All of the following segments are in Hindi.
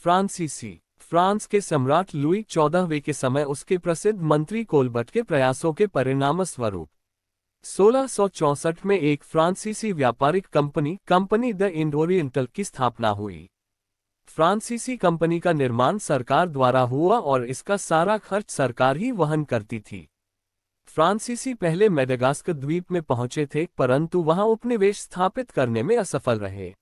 फ्रांसीसी फ्रांस के सम्राट लुई 14वें के समय उसके प्रसिद्ध मंत्री कोलबर्ट के प्रयासों के परिणामस्वरूप 1664 में एक फ्रांसीसी व्यापारिक कंपनी द इंड ओरिएंटल की स्थापना हुई। फ्रांसीसी कंपनी का निर्माण सरकार द्वारा हुआ और इसका सारा खर्च सरकार ही वहन करती थी। फ्रांसीसी पहले मेडागास्कर द्वीप में पहुंचे थे, परंतु वहां उपनिवेश स्थापित करने में असफल रहे।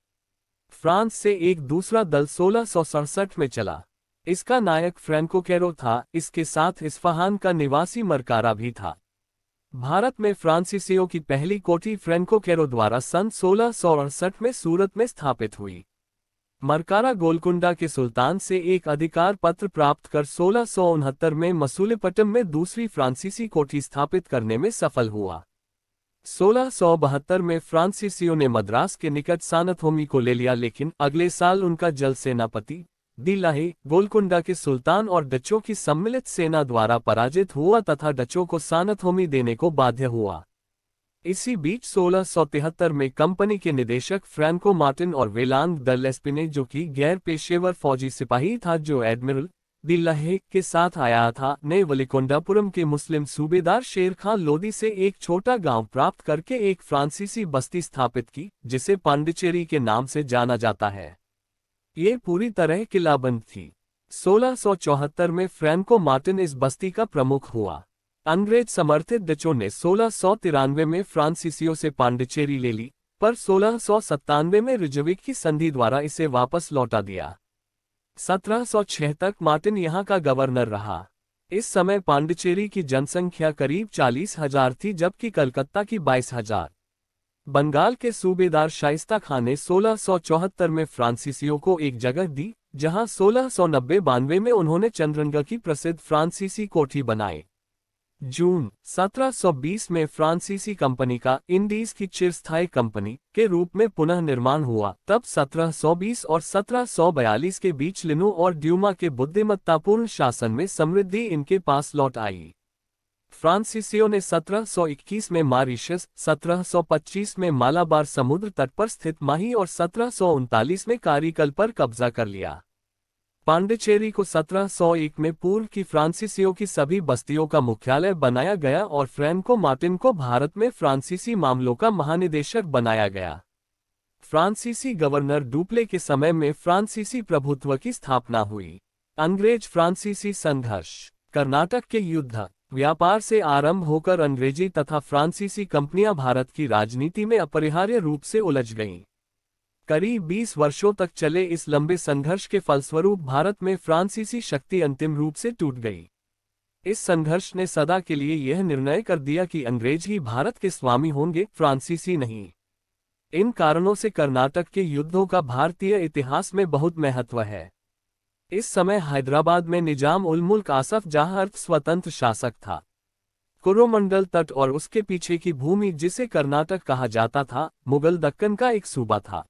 फ्रांस से एक दूसरा दल 1667 में चला। इसका नायक फ्रैंको कैरो था। इसके साथ इस्फहान का निवासी मरकारा भी था। भारत में फ्रांसीसियों की पहली कोठी फ्रैंको कैरो द्वारा सन 1668 में सूरत में स्थापित हुई। मरकारा गोलकुंडा के सुल्तान से एक अधिकार पत्र प्राप्त कर 1669 में मसूलीपट्टनम में दूसरी फ्रांसीसी कोठी स्थापित करने में सफल हुआ। 1672 में फ्रांसीसियों ने मद्रास के निकट सानथोमी को ले लिया, लेकिन अगले साल उनका जल सेनापति दी लाहे गोलकुंडा के सुल्तान और डचों की सम्मिलित सेना द्वारा पराजित हुआ तथा डचों को सानथोमी देने को बाध्य हुआ। इसी बीच 1673 में कंपनी के निदेशक फ्रैंको मार्टिन और वेलांग द लेस्पिने, जो कि गैर पेशेवर फौजी सिपाही था जो एडमिरल दी लाहे के साथ आया था, ने वलिकोंडापुरम के मुस्लिम सूबेदार शेर खान लोदी से एक छोटा गांव प्राप्त करके एक फ्रांसीसी बस्ती स्थापित की, जिसे पांडिचेरी के नाम से जाना जाता है। ये पूरी तरह किलाबंद थी। 1674 में फ्रैंको मार्टिन इस बस्ती का प्रमुख हुआ। अंग्रेज समर्थित डचों ने 1693 में फ्रांसीसियों से पांडिचेरी ले ली, पर 1697 में रिजविक की संधि द्वारा इसे वापस लौटा दिया। 1706 तक मार्टिन यहाँ का गवर्नर रहा। इस समय पांडिचेरी की जनसंख्या करीब 40,000 थी, जबकि कलकत्ता की 22,000। बंगाल के सूबेदार शाइस्ता खान ने 1674 में फ्रांसीसियों को एक जगह दी, जहां 1690-92 में उन्होंने चंद्रनगा की प्रसिद्ध फ्रांसीसी कोठी बनाई। जून 1720 में फ्रांसीसी कंपनी का इंडीज की चिरस्थायी कंपनी के रूप में पुनः निर्माण हुआ। तब 1720 और 1742 के बीच लिनो और ड्यूमा के बुद्धिमत्तापूर्ण शासन में समृद्धि इनके पास लौट आई। फ्रांसीसियों ने 1721 में मॉरिशस, 1725 में मालाबार समुद्र तट पर स्थित माही और 1739 में कारीकल पर कब्जा कर लिया। पांडिचेरी को 1701 में पूर्व की फ्रांसीसियों की सभी बस्तियों का मुख्यालय बनाया गया और फ्रैंको मार्टिन को भारत में फ्रांसीसी मामलों का महानिदेशक बनाया गया। फ्रांसीसी गवर्नर डुप्ले के समय में फ्रांसीसी प्रभुत्व की स्थापना हुई। अंग्रेज फ्रांसीसी संघर्ष। कर्नाटक के युद्ध। व्यापार से आरंभ होकर अंग्रेजी तथा फ्रांसीसी कंपनियां भारत की राजनीति में अपरिहार्य रूप से उलझ गईं। करीब 20 वर्षों तक चले इस लंबे संघर्ष के फलस्वरूप भारत में फ्रांसीसी शक्ति अंतिम रूप से टूट गई। इस संघर्ष ने सदा के लिए यह निर्णय कर दिया कि अंग्रेज ही भारत के स्वामी होंगे, फ्रांसीसी नहीं। इन कारणों से कर्नाटक के युद्धों का भारतीय इतिहास में बहुत महत्व है। इस समय हैदराबाद में निजाम उल मुल्क आसफ जहां अर्थ स्वतंत्र शासक था। कोरोमंडल तट और उसके पीछे की भूमि, जिसे कर्नाटक कहा जाता था, मुगल दक्कन का एक सूबा था।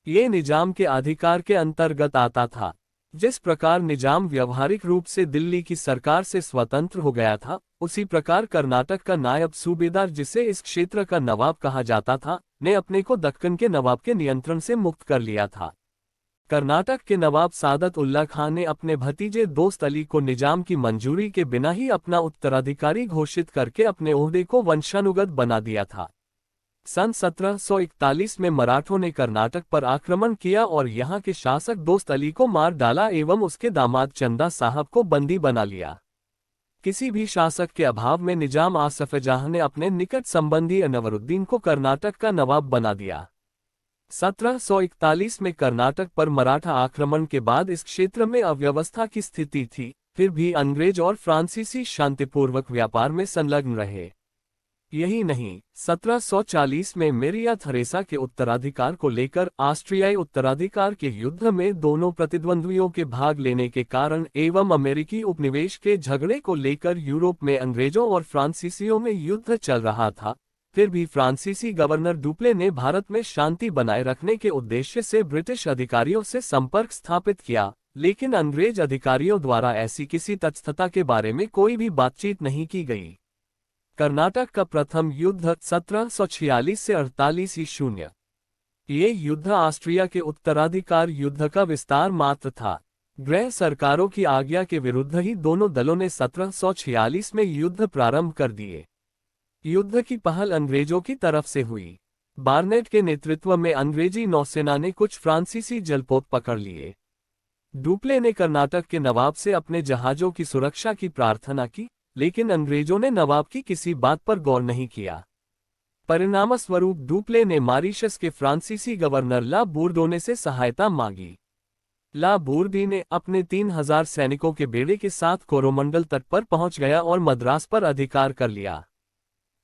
ये निजाम के अधिकार के अंतर्गत आता था। जिस प्रकार निजाम व्यवहारिक रूप से दिल्ली की सरकार से स्वतंत्र हो गया था, उसी प्रकार कर्नाटक का नायब सूबेदार, जिसे इस क्षेत्र का नवाब कहा जाता था, ने अपने को दक्कन के नवाब के नियंत्रण से मुक्त कर लिया था। कर्नाटक के नवाब सादत उल्ला खान ने अपने भतीजे दोस्त अली को निजाम की मंजूरी के बिना ही अपना उत्तराधिकारी घोषित करके अपने ओहदे को वंशानुगत बना दिया था। सन 1741 में मराठों ने कर्नाटक पर आक्रमण किया और यहाँ के शासक दोस्त अली को मार डाला एवं उसके दामाद चंदा साहब को बंदी बना लिया। किसी भी शासक के अभाव में निजाम आसफ जहां ने अपने निकट संबंधी अनवरुद्दीन को कर्नाटक का नवाब बना दिया। 1741 में कर्नाटक पर मराठा आक्रमण के बाद इस क्षेत्र में अव्यवस्था की स्थिति थी, फिर भी अंग्रेज और फ्रांसीसी शांतिपूर्वक व्यापार में संलग्न रहे। यही नहीं, 1740 में मेरिया थरेसा के उत्तराधिकार को लेकर ऑस्ट्रियाई उत्तराधिकार के युद्ध में दोनों प्रतिद्वंद्वियों के भाग लेने के कारण एवं अमेरिकी उपनिवेश के झगड़े को लेकर यूरोप में अंग्रेजों और फ्रांसीसियों में युद्ध चल रहा था। फिर भी फ्रांसीसी गवर्नर डुप्ले ने भारत में शांति बनाए रखने के उद्देश्य से ब्रिटिश अधिकारियों से संपर्क स्थापित किया, लेकिन अंग्रेज अधिकारियों द्वारा ऐसी किसी तटस्थता के बारे में कोई भी बातचीत नहीं की गई। कर्नाटक का प्रथम युद्ध 1746 से 48 ईस्वी। ये युद्ध ऑस्ट्रिया के उत्तराधिकार युद्ध का विस्तार मात्र था। गृह सरकारों की आज्ञा के विरुद्ध ही दोनों दलों ने 1746 में युद्ध प्रारंभ कर दिए। युद्ध की पहल अंग्रेजों की तरफ से हुई। बार्नेट के नेतृत्व में अंग्रेजी नौसेना ने कुछ फ्रांसीसी जलपोत पकड़ लिए। डुप्ले ने कर्नाटक के नवाब से अपने जहाजों की सुरक्षा की प्रार्थना की, लेकिन अंग्रेजों ने नवाब की किसी बात पर गौर नहीं किया। परिणामस्वरूप डुप्ले ने मॉरीशस के फ्रांसीसी गवर्नर ला बोurdonné से सहायता मांगी। ला बोurdonné अपने 3000 सैनिकों के बेड़े के साथ कोरोमंडल तट पर पहुंच गया और मद्रास पर अधिकार कर लिया।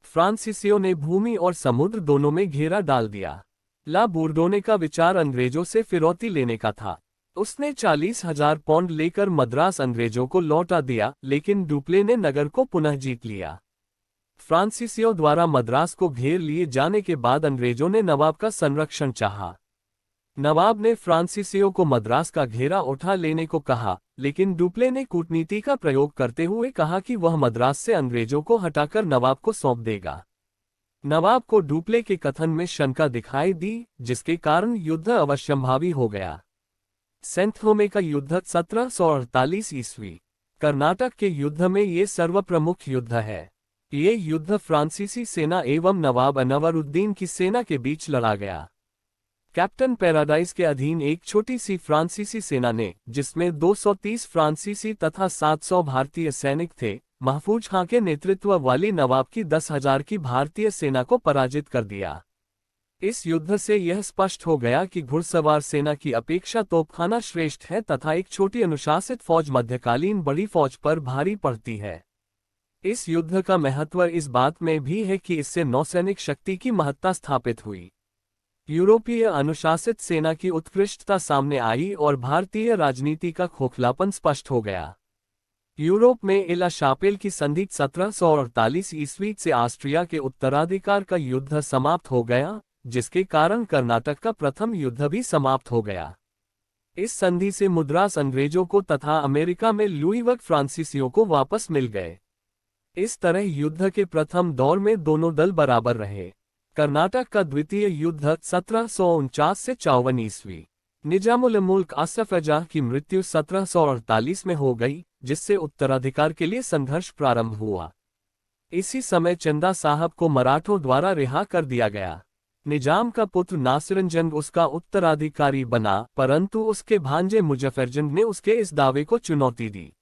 फ्रांसीसियों ने भूमि और समुद्र दोनों में घेरा डाल दिया। ला बोurdonné का विचार अंग्रेजों से फिरौती लेने का था। उसने 40,000 पाउंड लेकर मद्रास अंग्रेजों को लौटा दिया, लेकिन डुप्ले ने नगर को पुनः जीत लिया। फ्रांसीसियों द्वारा मद्रास को घेर लिए जाने के बाद अंग्रेजों ने नवाब का संरक्षण चाहा। नवाब ने फ्रांसीसियों को मद्रास का घेरा उठा लेने को कहा, लेकिन डुप्ले ने कूटनीति का प्रयोग करते हुए कहा कि वह मद्रास से अंग्रेजों को हटाकर नवाब को सौंप देगा। नवाब को डुप्ले के कथन में शंका दिखाई दी, जिसके कारण युद्ध अवश्यंभावी हो गया। सेंट थोमे का युद्ध 1748 ईस्वी। कर्नाटक के युद्ध में ये सर्वप्रमुख युद्ध है। ये युद्ध फ्रांसीसी सेना एवं नवाब अनवरुद्दीन की सेना के बीच लड़ा गया। कैप्टन पैराडाइज के अधीन एक छोटी सी फ्रांसीसी सेना ने, जिसमें 230 फ्रांसीसी तथा 700 भारतीय सैनिक थे, महफूज खां के नेतृत्व वाली नवाब की 10,000 की भारतीय सेना को पराजित कर दिया। इस युद्ध से यह स्पष्ट हो गया कि घुड़सवार सेना की अपेक्षा तोपखाना श्रेष्ठ है तथा एक छोटी अनुशासित फौज मध्यकालीन बड़ी फौज पर भारी पड़ती है। इस युद्ध का महत्व इस बात में भी है कि इससे नौसैनिक शक्ति की महत्ता स्थापित हुई। यूरोपीय अनुशासित सेना की उत्कृष्टता सामने आई और भारतीय राजनीति का खोखलापन स्पष्ट हो गया। यूरोप में एला शापेल की संधि 1748 ईस्वी से ऑस्ट्रिया के उत्तराधिकार का युद्ध समाप्त हो गया, जिसके कारण कर्नाटक का प्रथम युद्ध भी समाप्त हो गया। इस संधि से मद्रास अंग्रेजों को तथा अमेरिका में लुईवर्ग फ्रांसीसियों को वापस मिल गए। इस तरह युद्ध के प्रथम दौर में दोनों दल बराबर रहे। कर्नाटक का द्वितीय युद्ध 1749 से 54 ईस्वी। निजामुल मुल्क आसफ जाह की मृत्यु 1748 में हो गई, जिससे उत्तराधिकार के लिए संघर्ष प्रारंभ हुआ। इसी समय चंदा साहब को मराठों द्वारा रिहा कर दिया गया। निजाम का पुत्र नासिरजंग उसका उत्तराधिकारी बना, परंतु उसके भांजे मुजफ्फरजंग ने उसके इस दावे को चुनौती दी।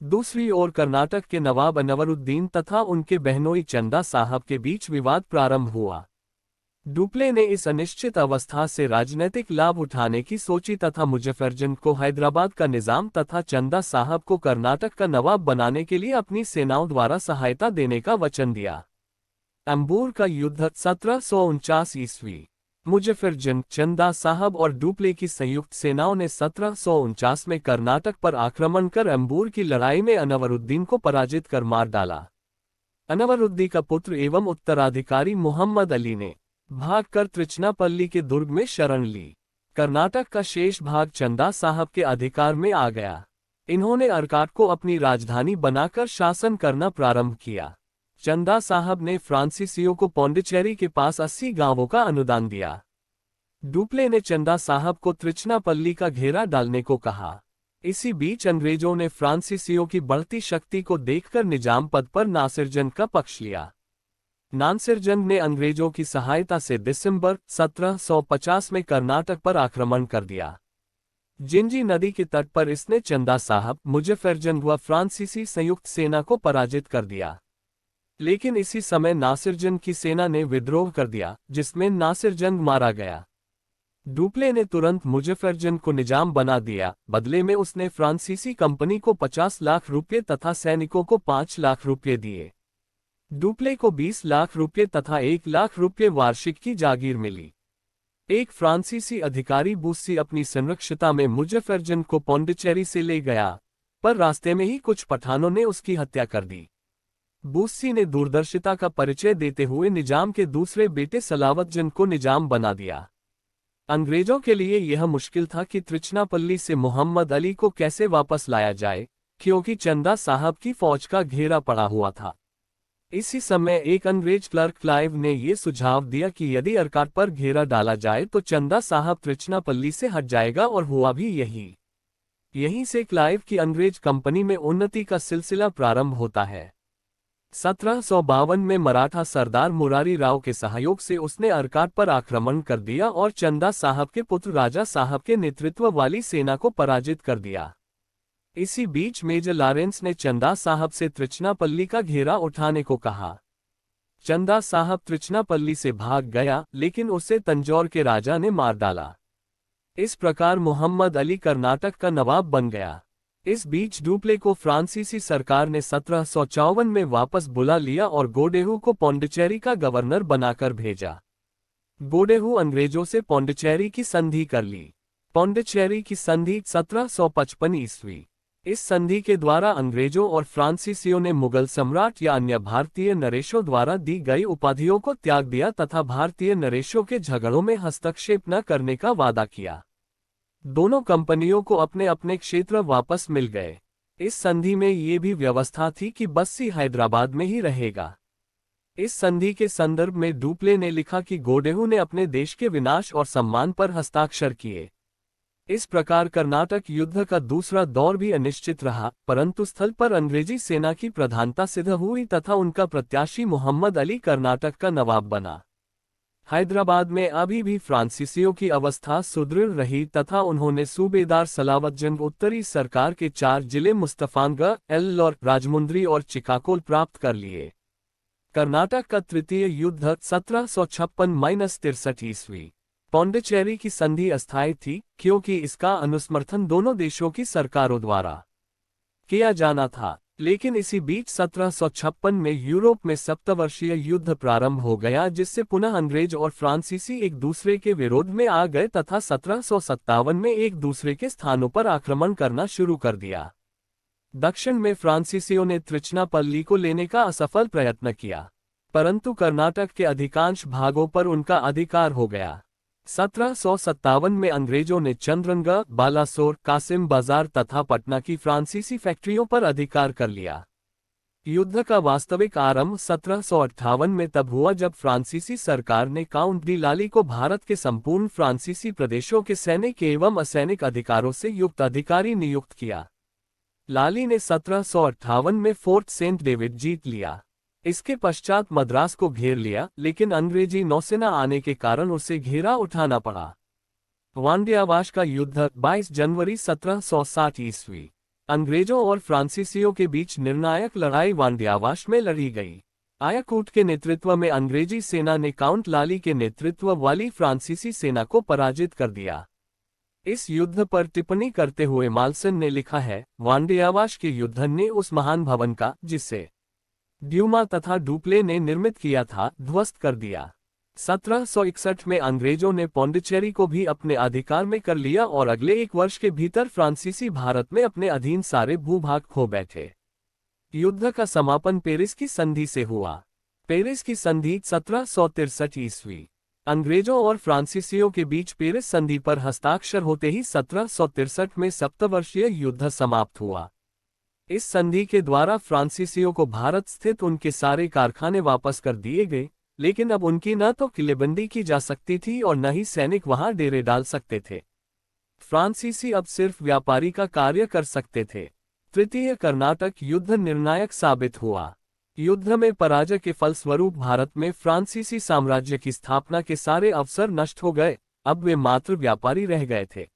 दूसरी ओर कर्नाटक के नवाब अनवरुद्दीन तथा उनके बहनोई चंदा साहब के बीच विवाद प्रारंभ हुआ। डुप्ले ने इस अनिश्चित अवस्था से राजनीतिक लाभ उठाने की सोची तथा मुजफ्फरजंग को हैदराबाद का निजाम तथा चंदा साहब को कर्नाटक का नवाब बनाने के लिए अपनी सेनाओं द्वारा सहायता देने का वचन दिया। अंबूर का युद्ध 1749 ईस्वी। मुजफ्फरजंग, चंदा साहब और डुप्ले की संयुक्त सेनाओं ने 1749 में कर्नाटक पर आक्रमण कर अंबूर की लड़ाई में अनवरुद्दीन को पराजित कर मार डाला। अनवरुद्दीन का पुत्र एवं उत्तराधिकारी मोहम्मद अली ने भागकर त्रिचनापल्ली के दुर्ग में शरण ली। कर्नाटक का शेष भाग चंदा साहब के अधिकार में आ गया। इन्होंने अर्काट को अपनी राजधानी बनाकर शासन करना प्रारंभ किया। चंदा साहब ने फ्रांसीसियों को पौंडीचेरी के पास 80 गांवों का अनुदान दिया। डुप्ले ने चंदा साहब को त्रिचनापल्ली का घेरा डालने को कहा। इसी बीच अंग्रेजों ने फ्रांसीसियों की बढ़ती शक्ति को देखकर निजाम पद पर नासिरजंग का पक्ष लिया। नासिरजंग ने अंग्रेजों की सहायता से दिसंबर 1750 में कर्नाटक पर आक्रमण कर दिया। जिंजी नदी के तट पर इसने चंदा साहब, मुजफ्फरजंग व फ्रांसीसी संयुक्त सेना को पराजित कर दिया। लेकिन इसी समय नासिरजंग की सेना ने विद्रोह कर दिया, जिसमें नासिरजंग मारा गया। डुप्ले ने तुरंत मुजफ्फरजंग को निजाम बना दिया। बदले में उसने फ्रांसीसी कंपनी को 50 लाख रुपये तथा सैनिकों को 5 लाख रुपये दिए। डुप्ले को 20 लाख रुपये तथा 1 लाख रुपये वार्षिक की जागीर मिली। एक फ्रांसीसी अधिकारी बूसी अपनी संरक्षता में मुजफ्फरजंग को पौंडीचेरी से ले गया, पर रास्ते में ही कुछ पठानों ने उसकी हत्या कर दी। बूसी ने दूरदर्शिता का परिचय देते हुए निजाम के दूसरे बेटे सलावतजंग को निजाम बना दिया। अंग्रेजों के लिए यह मुश्किल था कि त्रिचनापल्ली से मोहम्मद अली को कैसे वापस लाया जाए, क्योंकि चंदा साहब की फौज का घेरा पड़ा हुआ था। इसी समय एक अंग्रेज क्लर्क क्लाइव ने यह सुझाव दिया कि यदि अर्काट पर घेरा डाला जाए तो चंदा साहब त्रिचनापल्ली से हट जाएगा, और हुआ भी यही। यहीं से क्लाइव की अंग्रेज कंपनी में उन्नति का सिलसिला प्रारंभ होता है। 1752 में मराठा सरदार मुरारी राव के सहयोग से उसने अर्काट पर आक्रमण कर दिया और चंदा साहब के पुत्र राजा साहब के नेतृत्व वाली सेना को पराजित कर दिया। इसी बीच मेजर लॉरेंस ने चंदा साहब से त्रिचनापल्ली का घेरा उठाने को कहा। चंदा साहब त्रिचनापल्ली से भाग गया, लेकिन उसे तंजौर के राजा ने मार डाला। इस प्रकार मोहम्मद अली कर्नाटक का नवाब बन गया। इस बीच डुप्ले को फ्रांसीसी सरकार ने 1754 में वापस बुला लिया और गोडेहू को पौंडीचेरी का गवर्नर बनाकर भेजा। गोडेहू अंग्रेजों से पौंडीचेरी की संधि कर ली। पौंडीचेरी की संधि 1755 ईस्वी। इस संधि के द्वारा अंग्रेजों और फ्रांसीसियों ने मुगल सम्राट या अन्य भारतीय नरेशों द्वारा दी गई उपाधियों को त्याग दिया तथा भारतीय नरेशों के झगड़ों में हस्तक्षेप न करने का वादा किया। दोनों कंपनियों को अपने अपने क्षेत्र वापस मिल गए। इस संधि में ये भी व्यवस्था थी कि बस्सी हैदराबाद में ही रहेगा। इस संधि के संदर्भ में डुप्ले ने लिखा कि गोडेहू ने अपने देश के विनाश और सम्मान पर हस्ताक्षर किए। इस प्रकार कर्नाटक युद्ध का दूसरा दौर भी अनिश्चित रहा, परंतु स्थल पर अंग्रेजी सेना की प्रधानता सिद्ध हुई तथा उनका प्रत्याशी मोहम्मद अली कर्नाटक का नवाब बना। हैदराबाद में अभी भी फ्रांसीसियों की अवस्था सुदृढ़ रही तथा उन्होंने सूबेदार सलावत जंग उत्तरी सरकार के 4 जिले मुस्तफानगढ़, एल्लौर, राजमुंद्री और चिकाकोल प्राप्त कर लिए। कर्नाटक का तृतीय युद्ध 1756-63 ईस्वी। पौंडीचेरी की संधि अस्थायी थी, क्योंकि इसका अनुसमर्थन दोनों देशों की सरकारों द्वारा किया जाना था। लेकिन इसी बीच 1756 में यूरोप में सप्तवर्षीय युद्ध प्रारंभ हो गया, जिससे पुनः अंग्रेज और फ्रांसीसी एक दूसरे के विरोध में आ गए तथा 1757 में एक दूसरे के स्थानों पर आक्रमण करना शुरू कर दिया। दक्षिण में फ्रांसीसियों ने त्रिचनापल्ली को लेने का असफल प्रयत्न किया, परंतु कर्नाटक के अधिकांश भागों पर उनका अधिकार हो गया। 1757 में अंग्रेजों ने चंद्रनगढ़, बालासोर, कासिम बाजार तथा पटना की फ्रांसीसी फैक्ट्रियों पर अधिकार कर लिया। युद्ध का वास्तविक आरंभ 1758 में तब हुआ जब फ्रांसीसी सरकार ने काउंट डी लाली को भारत के संपूर्ण फ्रांसीसी प्रदेशों के सैनिक एवं असैनिक अधिकारों से युक्त अधिकारी नियुक्त किया। लाली ने 1758 में फोर्ट सेंट डेविड जीत लिया। इसके पश्चात मद्रास को घेर लिया, लेकिन अंग्रेजी नौसेना आने के कारण उसे घेरा उठाना पड़ा। वांडियावाश का युद्ध 22 जनवरी 1760 ईस्वी। अंग्रेजों और फ्रांसीसियों के बीच निर्णायक लड़ाई वांडियावाश में लड़ी गई। आयाकूट के नेतृत्व में अंग्रेजी सेना ने काउंट लाली के नेतृत्व वाली फ्रांसीसी सेना को पराजित कर दिया। इस युद्ध पर टिप्पणी करते हुए माल्सन ने लिखा है, वांडियावाश के युद्ध ने उस महान भवन का, जिसे ड्यूमा तथा डुप्ले ने निर्मित किया था, ध्वस्त कर दिया। 1761 में अंग्रेजों ने पौंडीचेरी को भी अपने अधिकार में कर लिया और अगले 1 वर्ष के भीतर फ्रांसीसी भारत में अपने अधीन सारे भूभाग खो बैठे। युद्ध का समापन पेरिस की संधि से हुआ। पेरिस की संधि 1763 ईस्वी। अंग्रेजों और फ्रांसीसियों के बीच पेरिस संधि पर हस्ताक्षर होते ही 1763 में सप्तवर्षीय युद्ध समाप्त हुआ। इस संधि के द्वारा फ्रांसीसियों को भारत स्थित उनके सारे कारखाने वापस कर दिए गए, लेकिन अब उनकी न तो किलेबंदी की जा सकती थी और न ही सैनिक वहां डेरे डाल सकते थे। फ्रांसीसी अब सिर्फ व्यापारी का कार्य कर सकते थे। तृतीय कर्नाटक युद्ध निर्णायक साबित हुआ। युद्ध में पराजय के फलस्वरूप भारत में फ्रांसीसी साम्राज्य की स्थापना के सारे अवसर नष्ट हो गए। अब वे मात्र व्यापारी रह गए थे।